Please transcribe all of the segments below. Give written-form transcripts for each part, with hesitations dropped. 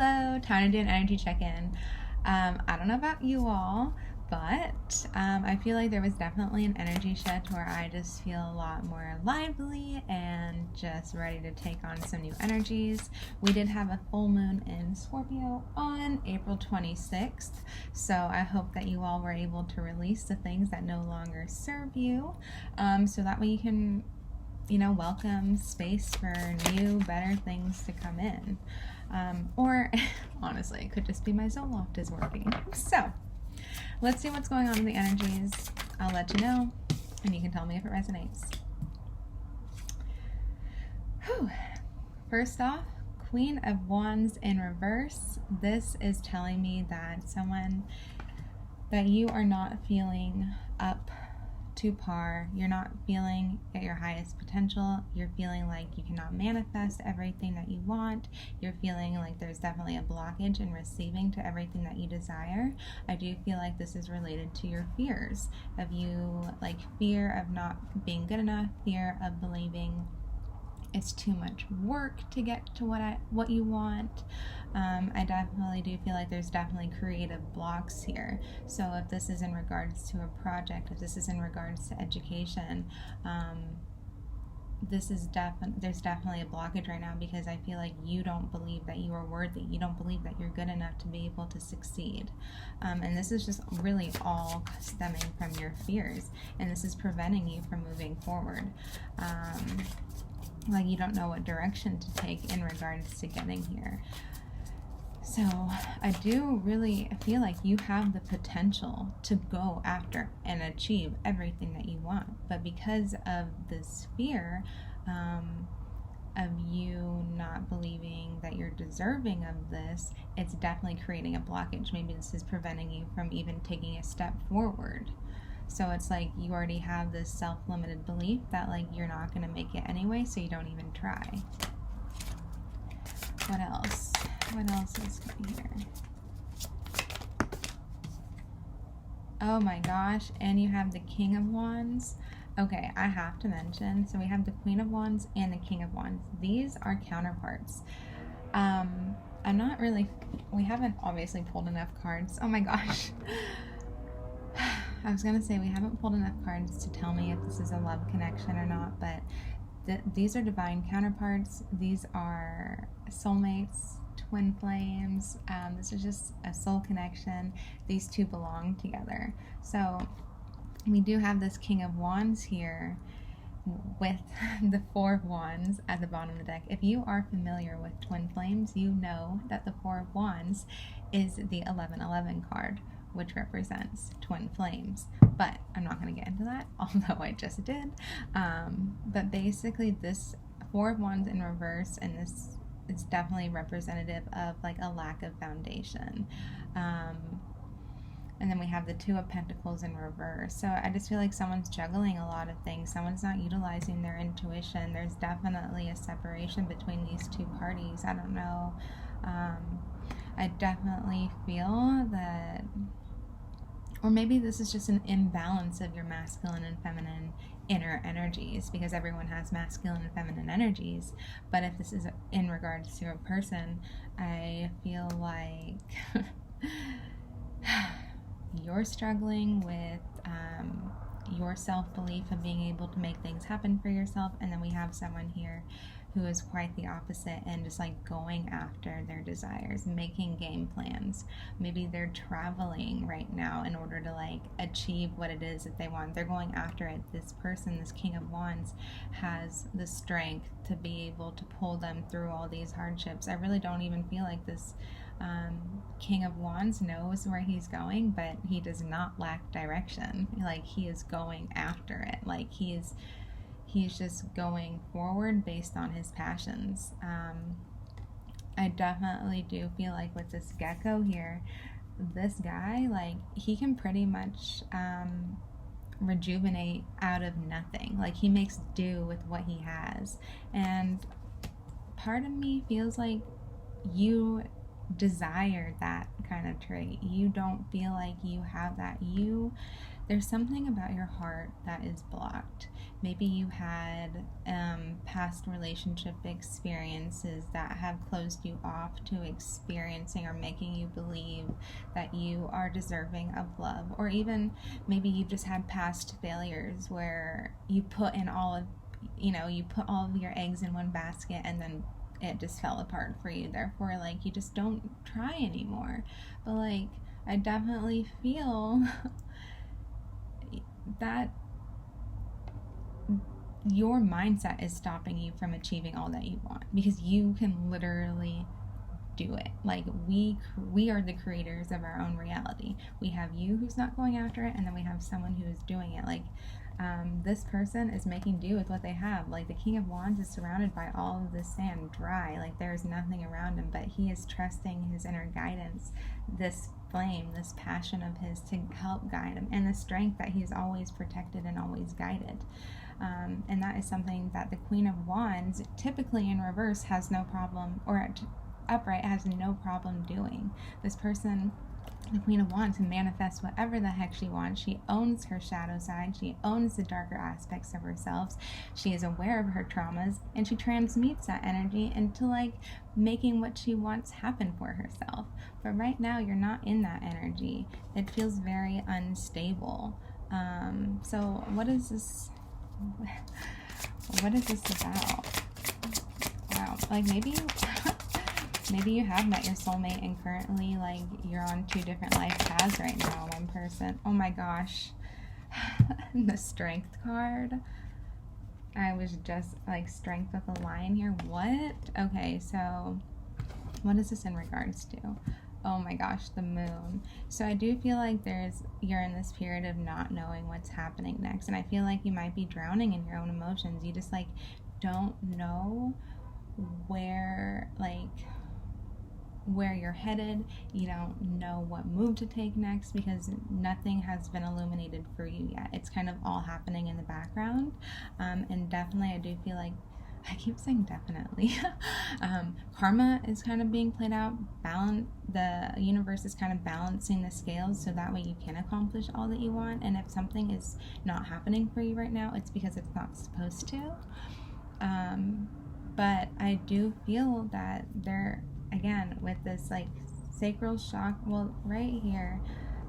Hello, time to do an energy check-in. I don't know about you all, but I feel like there was definitely an energy shift where I just feel a lot more lively and just ready to take on some new energies. We did have a full moon in Scorpio on April 26th, so I hope that you all were able to release the things that no longer serve you, so that way you can welcome space for new, better things to come in. Or honestly, it could just be my Zoloft is working. So let's see what's going on in the energies. I'll let you know, and you can tell me if it resonates. Whew. First off, Queen of Wands in reverse. This is telling me that that you are not feeling up to par. You're not feeling at your highest potential. You're feeling like you cannot manifest everything that you want. You're feeling like there's definitely a blockage in receiving to everything that you desire. I do feel like this is related to your fears of fear of not being good enough, fear of believing it's too much work to get to what you want. I definitely do feel like there's definitely creative blocks here. So if this is in regards to a project, if this is in regards to education, there's definitely a blockage right now, because I feel like you don't believe that you are worthy. You don't believe that you're good enough to be able to succeed. And this is just really all stemming from your fears, and this is preventing you from moving forward. Like you don't know what direction to take in regards to getting here. So I do really feel like you have the potential to go after and achieve everything that you want. But because of this fear of you not believing that you're deserving of this, it's definitely creating a blockage. Maybe this is preventing you from even taking a step forward. So it's like you already have this self-limited belief that you're not going to make it anyway, so you don't even try. What else? What else is here? Oh my gosh, and you have the King of Wands. Okay, I have to mention, so we have the Queen of Wands and the King of Wands. These are counterparts. We haven't obviously pulled enough cards. Oh my gosh. I was going to say we haven't pulled enough cards to tell me if this is a love connection or not, but these are divine counterparts. These are soulmates, twin flames. This is just a soul connection. These two belong together. So we do have this King of Wands here with the Four of Wands at the bottom of the deck. If you are familiar with twin flames, you know that the Four of Wands is the 1111 card, which represents twin flames. But I'm not going to get into that, although I just did. But basically this Four of Wands in reverse, and this is definitely representative of a lack of foundation. And then we have the Two of Pentacles in reverse. So I just feel like someone's juggling a lot of things. Someone's not utilizing their intuition. There's definitely a separation between these two parties. I don't know. I definitely feel that, or maybe this is just an imbalance of your masculine and feminine inner energies, because everyone has masculine and feminine energies. But if this is in regards to a person, I feel like you're struggling with your self-belief of being able to make things happen for yourself, and then we have someone here who is quite the opposite and just going after their desires, making game plans. Maybe they're traveling right now in order to achieve what it is that they want. They're going after it. This person, this King of Wands, has the strength to be able to pull them through all these hardships. I really don't even feel like this King of Wands knows where he's going, but he does not lack direction. He is going after it. He's just going forward based on his passions. I definitely do feel like with this gecko here, this guy, he can pretty much rejuvenate out of nothing. He makes do with what he has. And part of me feels like you desire that kind of trait. You don't feel like you have that. there's something about your heart that is blocked. Maybe you had past relationship experiences that have closed you off to experiencing or making you believe that you are deserving of love. Or even maybe you've just had past failures where you put all of your eggs in one basket and then it just fell apart for you. Therefore, like, you just don't try anymore. But, like, I definitely feel that your mindset is stopping you from achieving all that you want, because you can literally do it. Like, we are the creators of our own reality. We have you who's not going after it, and then we have someone who is doing it. Like, this person is making do with what they have. Like, the King of Wands is surrounded by all of this sand, dry. Like, there's nothing around him, but he is trusting his inner guidance, this flame, this passion of his to help guide him, and the strength that he's always protected and always guided. And that is something that the Queen of Wands, typically in reverse, has no problem, or upright has no problem doing. This person, the Queen of Wands, can manifest whatever the heck she wants. She owns her shadow side. She owns the darker aspects of herself. She is aware of her traumas, and she transmutes that energy into, like, making what she wants happen for herself. But right now, you're not in that energy. It feels very unstable. So what is this? What is this about? Wow. Like, maybe you have met your soulmate, and currently, like, you're on two different life paths right now. One person, oh my gosh, the Strength card. I was just, like, Strength with a lion here. What? Okay, so what is this in regards to? Oh my gosh, the Moon. So I do feel like you're in this period of not knowing what's happening next, and I feel like you might be drowning in your own emotions. You just, like, don't know where you're headed. You don't know what move to take next, because nothing has been illuminated for you yet. It's kind of all happening in the background. And definitely, I do feel like, I keep saying definitely, karma is kind of being played out. The universe is kind of balancing the scales, so that way you can accomplish all that you want. And if something is not happening for you right now, it's because it's not supposed to. But I do feel that there, again, with this, like, sacral shock, well, right here,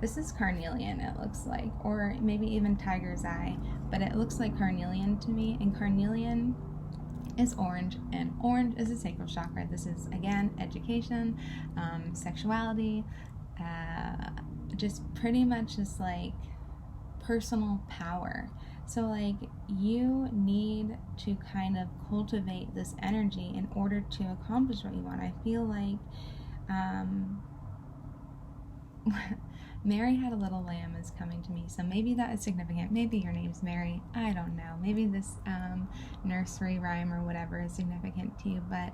this is carnelian, it looks like, or maybe even tiger's eye, but it looks like carnelian to me. And carnelian is orange, and orange is a sacral chakra. This is, again, education, sexuality, just pretty much just, like, personal power. So, like, you need to kind of cultivate this energy in order to accomplish what you want. I feel like Mary had a little lamb is coming to me, so maybe that is significant. Maybe your name's Mary, I don't know. Maybe this nursery rhyme or whatever is significant to you, but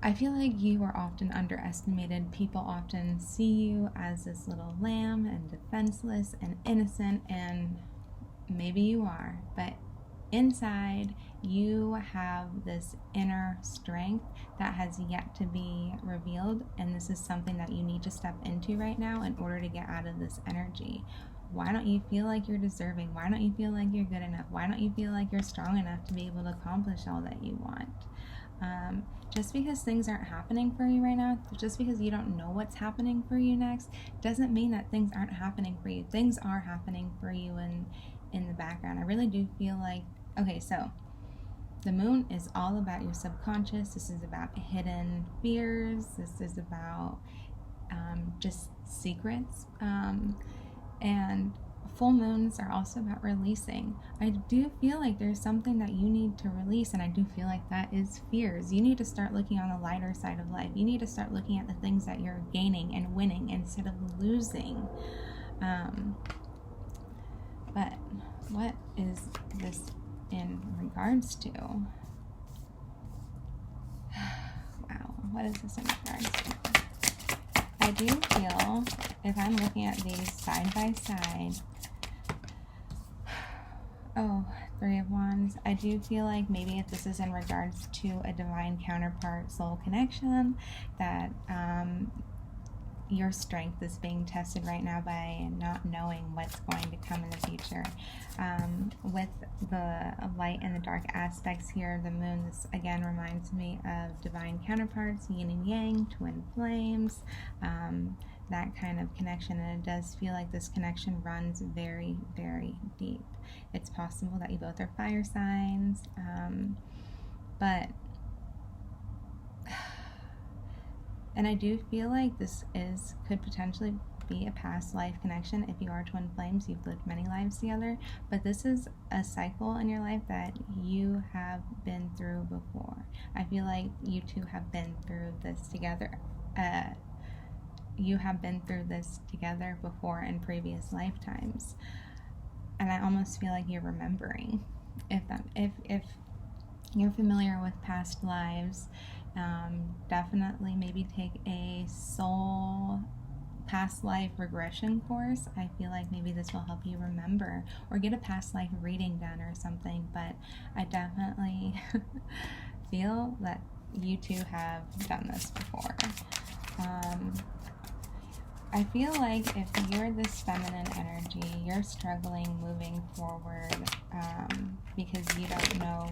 I feel like you are often underestimated. People often see you as this little lamb and defenseless and innocent, and maybe you are, but inside you have this inner strength that has yet to be revealed, and this is something that you need to step into right now in order to get out of this energy. Why don't you feel like you're deserving? Why don't you feel like you're good enough? Why don't you feel like you're strong enough to be able to accomplish all that you want? Just because things aren't happening for you right now, just because you don't know what's happening for you next, doesn't mean that things aren't happening for you. Things are happening for you in the background. I really do feel like, okay, so the Moon is all about your subconscious. This is about hidden fears. This is about just secrets. And full moons are also about releasing. I do feel like there's something that you need to release, and I do feel like that is fears. You need to start looking on the lighter side of life. You need to start looking at the things that you're gaining and winning instead of losing. But what is this in regards to? Wow, what is this in regards to? I do feel, if I'm looking at these side by side, oh, Three of Wands, I do feel like maybe if this is in regards to a divine counterpart soul connection, that your strength is being tested right now by not knowing what's going to come in the future. With the light and the dark aspects here, the moon, this again reminds me of divine counterparts, yin and yang, twin flames, that kind of connection. And it does feel like this connection runs very, very deep. It's possible that you both are fire signs, but and I do feel like this could potentially be a past life connection. If you are twin flames, you've lived many lives together, but this is a cycle in your life that you have been through before. I feel like you two have been through this together. You have been through this together before in previous lifetimes, and I almost feel like you're remembering. If you're familiar with past lives, definitely maybe take a soul past life regression course. I feel like maybe this will help you remember, or get a past life reading done or something. But I definitely feel that you two have done this before. I feel like if you're this feminine energy, you're struggling moving forward because you don't know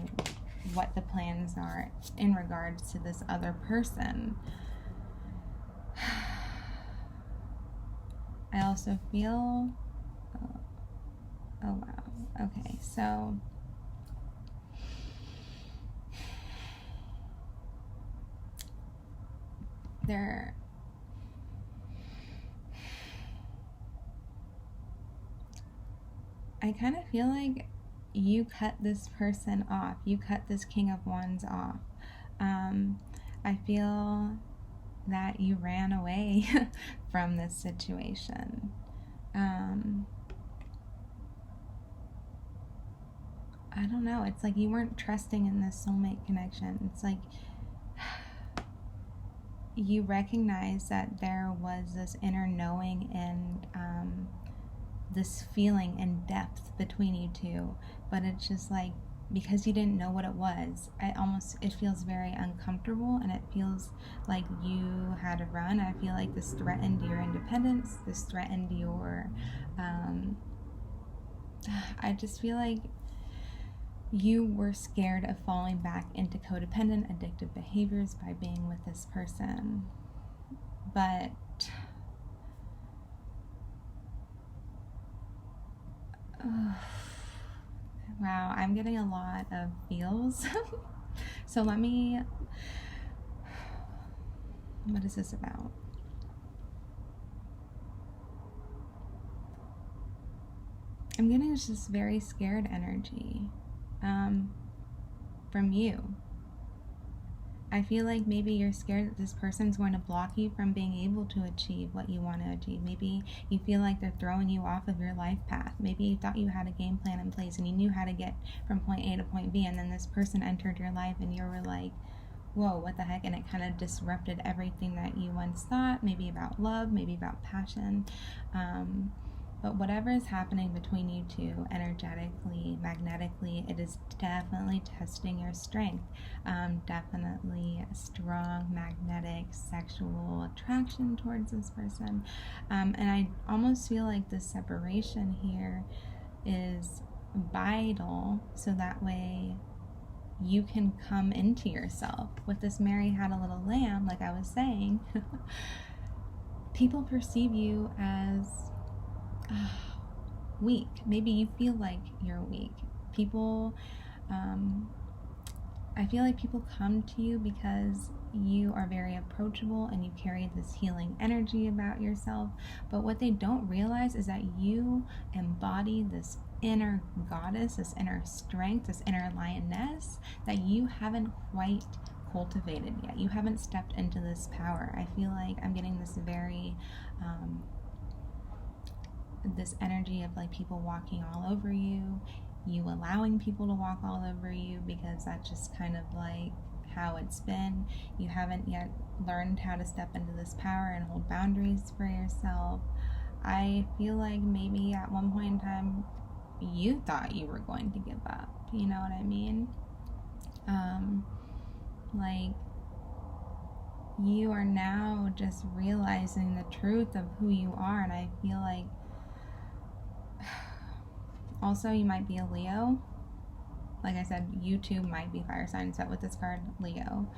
what the plans are in regards to this other person. I also feel, oh wow, okay, so I kind of feel like you cut this person off. You cut this King of Wands off. I feel that you ran away from this situation. I don't know. It's like you weren't trusting in this soulmate connection. It's like you recognize that there was this inner knowing and this feeling and depth between you two, but it's just like, because you didn't know what it was, it feels very uncomfortable, and it feels like you had to run. I feel like this threatened your independence, this threatened your I just feel like you were scared of falling back into codependent, addictive behaviors by being with this person. But wow, I'm getting a lot of feels. So what is this about? I'm getting this very scared energy from you. I feel like maybe you're scared that this person's going to block you from being able to achieve what you want to achieve. Maybe you feel like they're throwing you off of your life path. Maybe you thought you had a game plan in place and you knew how to get from point A to point B, and then this person entered your life and you were like, whoa, what the heck? And it kind of disrupted everything that you once thought, maybe about love, maybe about passion. But whatever is happening between you two, energetically, magnetically, it is definitely testing your strength. Definitely a strong, magnetic, sexual attraction towards this person. And I almost feel like this separation here is vital, so that way you can come into yourself. With this Mary Had a Little Lamb, like I was saying, people perceive you as weak. Maybe you feel like you're weak. People, I feel like people come to you because you are very approachable and you carry this healing energy about yourself. But what they don't realize is that you embody this inner goddess, this inner strength, this inner lioness that you haven't quite cultivated yet. You haven't stepped into this power. I feel like I'm getting this very this energy of like people walking all over you, you allowing people to walk all over you, because that's just kind of like how it's been. You haven't yet learned how to step into this power and hold boundaries for yourself. I feel like maybe at one point in time you thought you were going to give up, you know what I mean? Like you are now just realizing the truth of who you are. And I feel like also you might be a Leo. Like I said, you too might be fire signs, but with this card, Leo.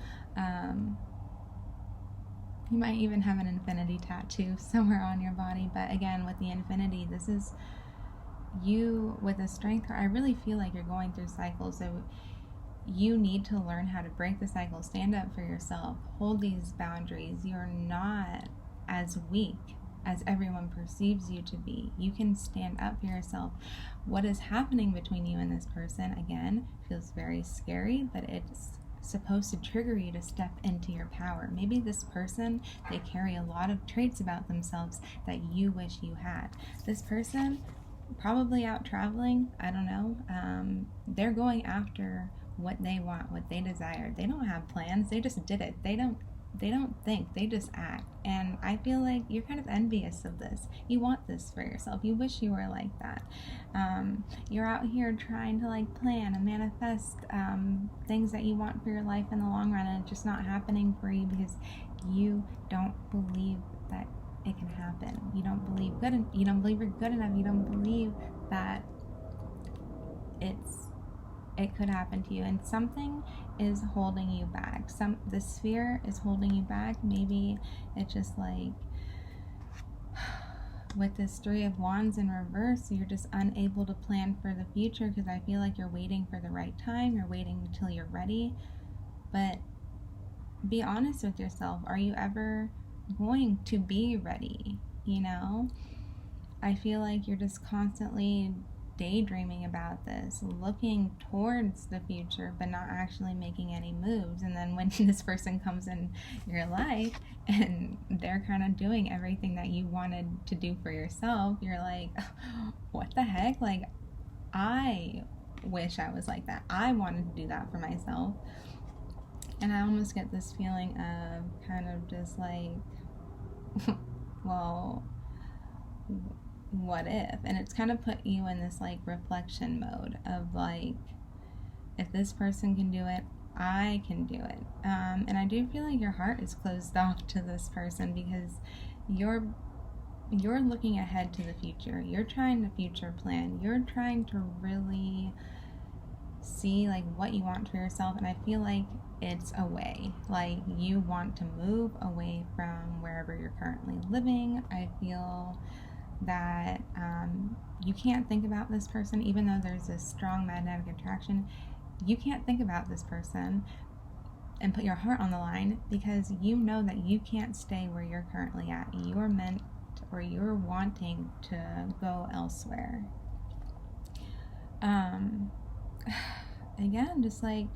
You might even have an infinity tattoo somewhere on your body. But again, with the infinity, this is you with a strength card. I really feel like you're going through cycles. So you need to learn how to break the cycle, stand up for yourself, hold these boundaries. You're not as weak as everyone perceives you to be. You can stand up for yourself. What is happening between you and this person, again, feels very scary, but it's supposed to trigger you to step into your power. Maybe this person, they carry a lot of traits about themselves that you wish you had. This person, probably out traveling, I don't know, they're going after what they want, what they desire. They don't have plans, they just did it. They don't think, they just act. And I feel like you're kind of envious of this. You want this for yourself. You wish you were like that. You're out here trying to like plan and manifest things that you want for your life in the long run, and it's just not happening for you because you don't believe that it can happen. You don't believe you don't believe you're good enough. You don't believe that it could happen to you, and something is holding you back. The sphere is holding you back. Maybe it's just like with this 3 of Wands in reverse, you're just unable to plan for the future because I feel like you're waiting for the right time. You're waiting until you're ready. But be honest with yourself. Are you ever going to be ready? You know? I feel like you're just constantly daydreaming about this, looking towards the future, but not actually making any moves. And then when this person comes in your life and they're kind of doing everything that you wanted to do for yourself, you're like, what the heck? Like, I wish I was like that. I wanted to do that for myself. And I almost get this feeling of kind of just like, well, what if? And it's kind of put you in this like reflection mode of like, if this person can do it, I can do it. And I do feel like your heart is closed off to this person because you're looking ahead to the future. You're trying to future plan. You're trying to really see like what you want for yourself, and I feel like it's away. Like you want to move away from wherever you're currently living. I feel that you can't think about this person, even though there's this strong magnetic attraction. You can't think about this person and put your heart on the line because you know that you can't stay where you're currently at. You're meant or you're wanting to go elsewhere. Again, just like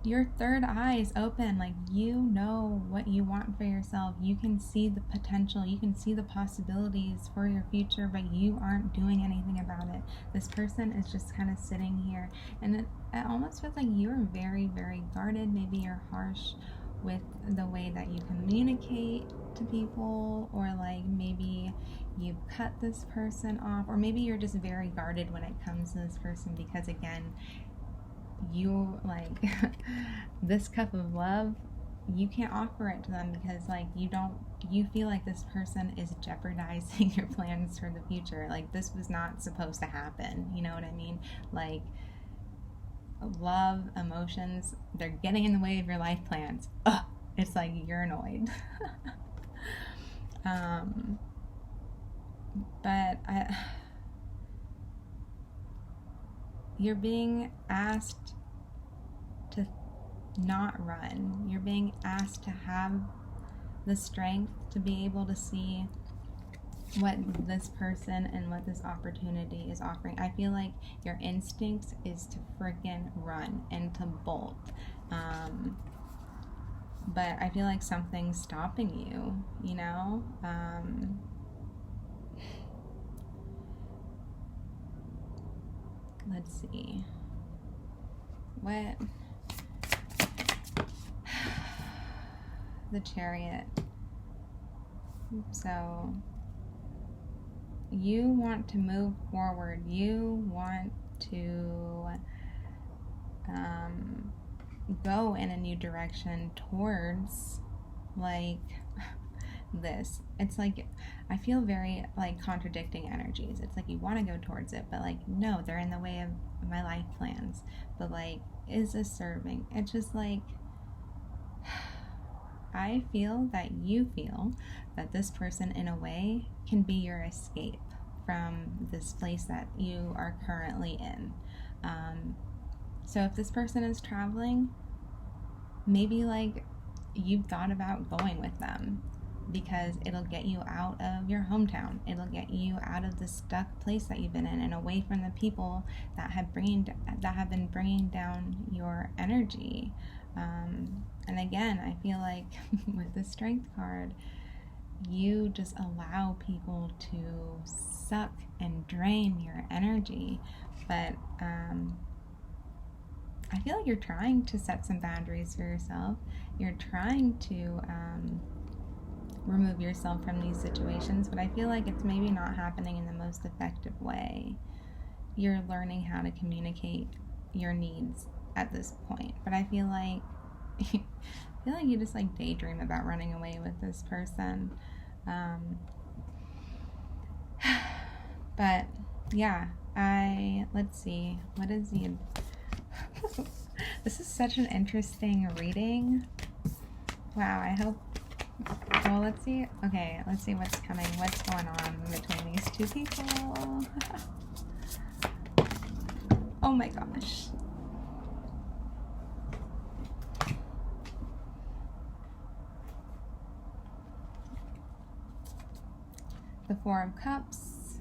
your third eye is open. Like, you know what you want for yourself. You can see the potential. You can see the possibilities for your future, but you aren't doing anything about it. This person is just kind of sitting here, and it almost feels like you're very, very guarded. Maybe you're harsh with the way that you communicate to people, or like maybe you've cut this person off, or maybe you're just very guarded when it comes to this person because, again, you like this cup of love, you can't offer it to them because like you feel like this person is jeopardizing your plans for the future. Like, this was not supposed to happen, you know what I mean? Like, love, emotions, they're getting in the way of your life plans. Ugh, it's like you're annoyed. But you're being asked to not run. You're being asked to have the strength to be able to see what this person and what this opportunity is offering. I feel like your instincts is to freaking run and to bolt. But I feel like something's stopping you, you know? Let's see. What? The Chariot. So, you want to move forward. You want to go in a new direction towards like this. It's like I feel very like contradicting energies. It's like you want to go towards it, but like no, they're in the way of my life plans. But like, is this serving? It's just like I feel that you feel that this person in a way can be your escape from this place that you are currently in. So if this person is traveling, maybe like you've thought about going with them because it'll get you out of your hometown. It'll get you out of the stuck place that you've been in and away from the people that have been bringing down your energy. And again, I feel like with the Strength card, you just allow people to suck and drain your energy. But I feel like you're trying to set some boundaries for yourself. You're trying to remove yourself from these situations, but I feel like it's maybe not happening in the most effective way. You're learning how to communicate your needs at this point, but I feel like you just like daydream about running away with this person. But yeah, let's see, what is the this is such an interesting reading. Wow, I hope. Well, let's see. Okay, let's see what's coming. What's going on between these two people? Oh my gosh. The Four of Cups.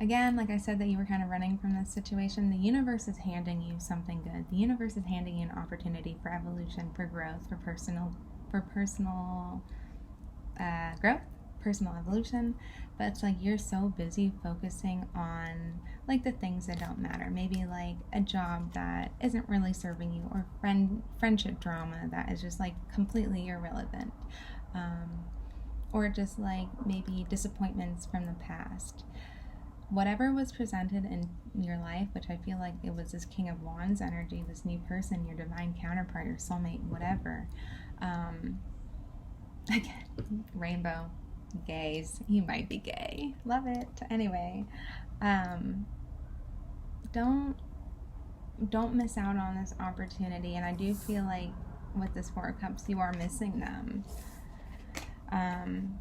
Again, like I said, that you were kind of running from this situation. The universe is handing you something good. The universe is handing you an opportunity for evolution, for growth, for personal growth, personal evolution. But it's like you're so busy focusing on like the things that don't matter. Maybe like a job that isn't really serving you, or friendship drama that is just like completely irrelevant. Or just like maybe disappointments from the past. Whatever was presented in your life, which I feel like it was this King of Wands energy, this new person, your divine counterpart, your soulmate, whatever. Again, rainbow, gays, you might be gay. Love it. Anyway, don't miss out on this opportunity. And I do feel like with this Four of Cups, you are missing them.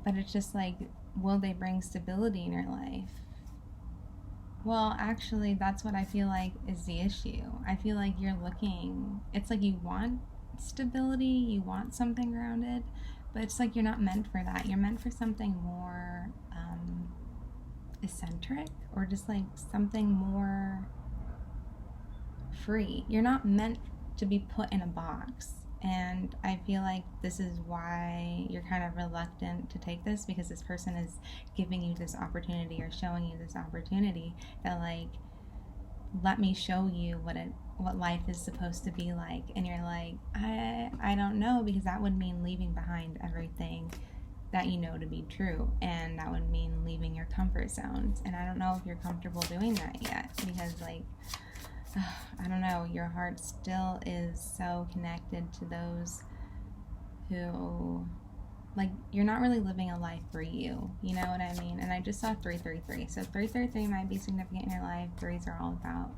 But it's just like, will they bring stability in your life? Well, actually, that's what I feel like is the issue. I feel like you're looking, it's like you want stability, you want something grounded, but it's like you're not meant for that. You're meant for something more eccentric, or just like something more free. You're not meant to be put in a box. And I feel like this is why you're kind of reluctant to take this, because this person is giving you this opportunity, or showing you this opportunity that like, let me show you what life is supposed to be like. And you're like, I don't know, because that would mean leaving behind everything that you know to be true, and that would mean leaving your comfort zones. And I don't know if you're comfortable doing that yet, because like, I don't know, your heart still is so connected to those who, like, you're not really living a life for you, you know what I mean? And I just saw 333, so 333 might be significant in your life. Threes are all about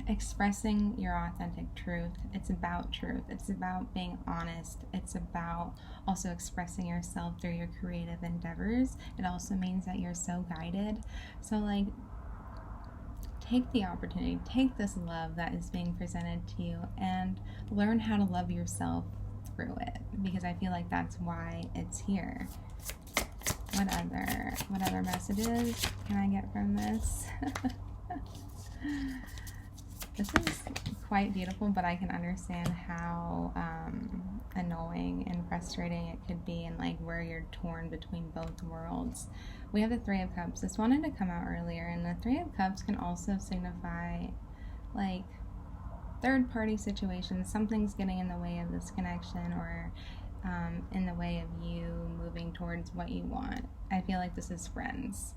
expressing your authentic truth. It's about truth. It's about being honest. It's about also expressing yourself through your creative endeavors. It also means that you're so guided. So like, take the opportunity, take this love that is being presented to you, and learn how to love yourself through it, because I feel like that's why it's here. What other messages can I get from this? This is quite beautiful, but I can understand how annoying and frustrating it could be, and like where you're torn between both worlds. We have the Three of Cups. This wanted to come out earlier, and the Three of Cups can also signify like third-party situations. Something's getting in the way of this connection, or in the way of you moving towards what you want. I feel like this is friends.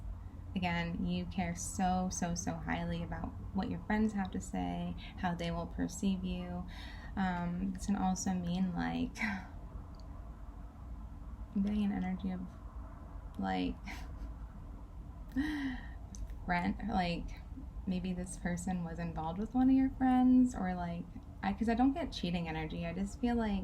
again, you care so, so, so highly about what your friends have to say, how they will perceive you. This can also mean like getting an energy of like friend, like maybe this person was involved with one of your friends, or like because I don't get cheating energy. I just feel like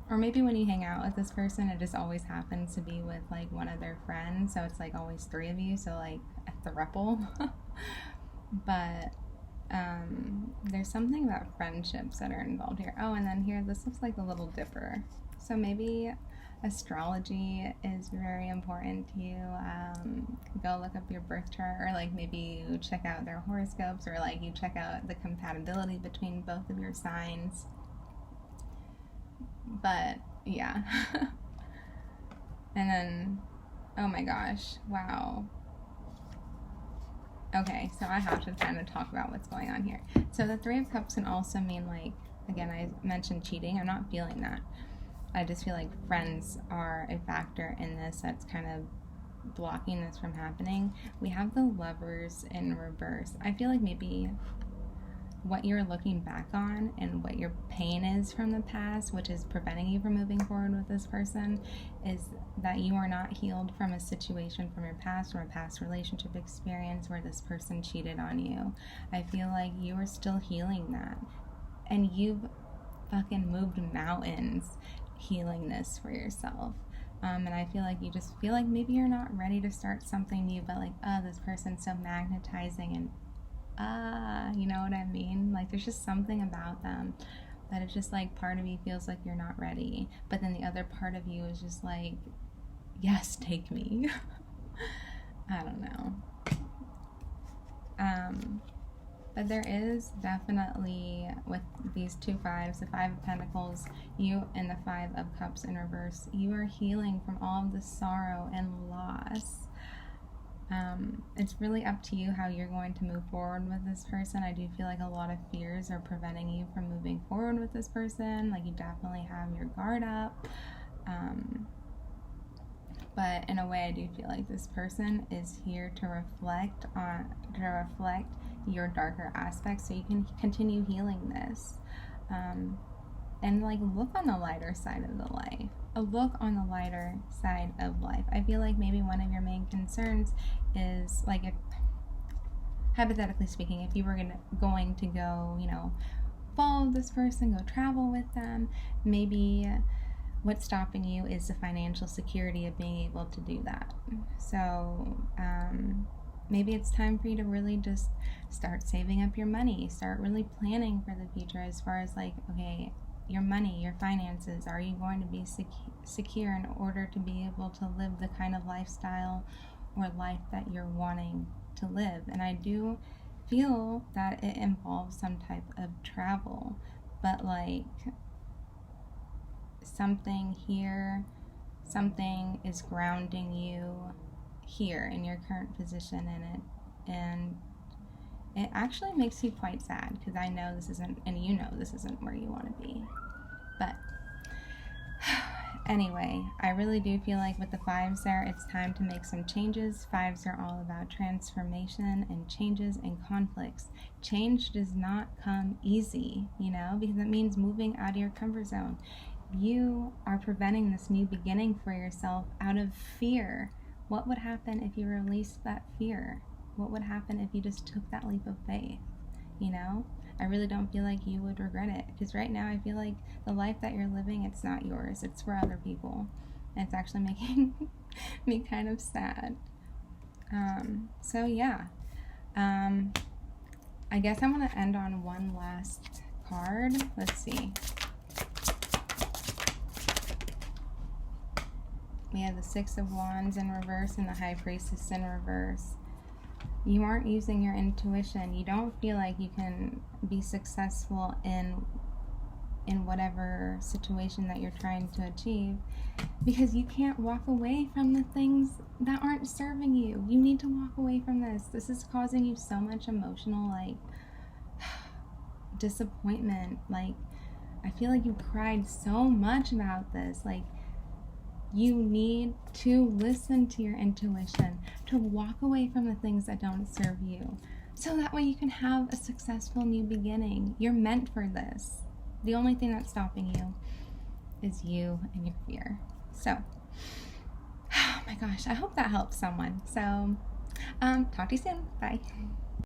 or maybe when you hang out with this person, it just always happens to be with like one of their friends, so it's like always three of you, so like a throuple. But there's something about friendships that are involved here. Oh, and then here, this looks like a little dipper. So maybe astrology is very important to you. Go look up your birth chart, or like maybe you check out their horoscopes, or like you check out the compatibility between both of your signs. But yeah. And then, oh my gosh, wow. Okay, so I have to kind of talk about what's going on here. So the Three of Cups can also mean, like, again, I mentioned cheating. I'm not feeling that. I just feel like friends are a factor in this that's kind of blocking this from happening. We have the Lovers in reverse. I feel like maybe what you're looking back on and what your pain is from the past, which is preventing you from moving forward with this person, is that you are not healed from a situation from your past, or a past relationship experience where this person cheated on you. I feel like you are still healing that, and you've fucking moved mountains healing this for yourself. And I feel like you just feel like maybe you're not ready to start something new, but like, oh, this person's so magnetizing, and you know what I mean? Like, there's just something about them that it's just like part of you feels like you're not ready, but then the other part of you is just like, yes, take me. I don't know. But there is definitely, with these two fives, the Five of Pentacles, you, and the Five of Cups in reverse, you are healing from all of the sorrow and loss. It's really up to you how you're going to move forward with this person. I do feel like a lot of fears are preventing you from moving forward with this person. Like, you definitely have your guard up. But in a way, I do feel like this person is here to reflect your darker aspects, so you can continue healing this. And like, look on the lighter side of the life. Look on the lighter side of life. I feel like maybe one of your main concerns is, like, if, hypothetically speaking, if you were going to go, you know, follow this person, go travel with them, maybe what's stopping you is the financial security of being able to do that. So maybe it's time for you to really just start saving up your money, start really planning for the future, as far as like, okay, your money, your finances, are you going to be secure in order to be able to live the kind of lifestyle or life that you're wanting to live? And I do feel that it involves some type of travel, but like, something here, something is grounding you here in your current position in it, and it actually makes you quite sad, because I know this isn't, and you know this isn't where you want to be. But anyway, I really do feel like with the fives there, it's time to make some changes. Fives are all about transformation and changes and conflicts. Change does not come easy, you know, because it means moving out of your comfort zone. You are preventing this new beginning for yourself out of fear. What would happen if you released that fear? What would happen if you just took that leap of faith? You know, I really don't feel like you would regret it, because right now I feel like the life that you're living, it's not yours, it's for other people, and it's actually making me kind of sad. So yeah, I guess I'm going to end on one last card. Let's see. We have the Six of Wands in reverse and the High Priestess in reverse. You aren't using your intuition. You don't feel like you can be successful in whatever situation that you're trying to achieve, because you can't walk away from the things that aren't serving you. You need to walk away from this. This is causing you so much emotional, like, disappointment. Like, I feel like you cried so much about this. Like, You need to listen to your intuition, to walk away from the things that don't serve you, so that way you can have a successful new beginning. You're meant for this. The only thing that's stopping you is you and your fear. So, oh my gosh, I hope that helps someone. So, talk to you soon. Bye.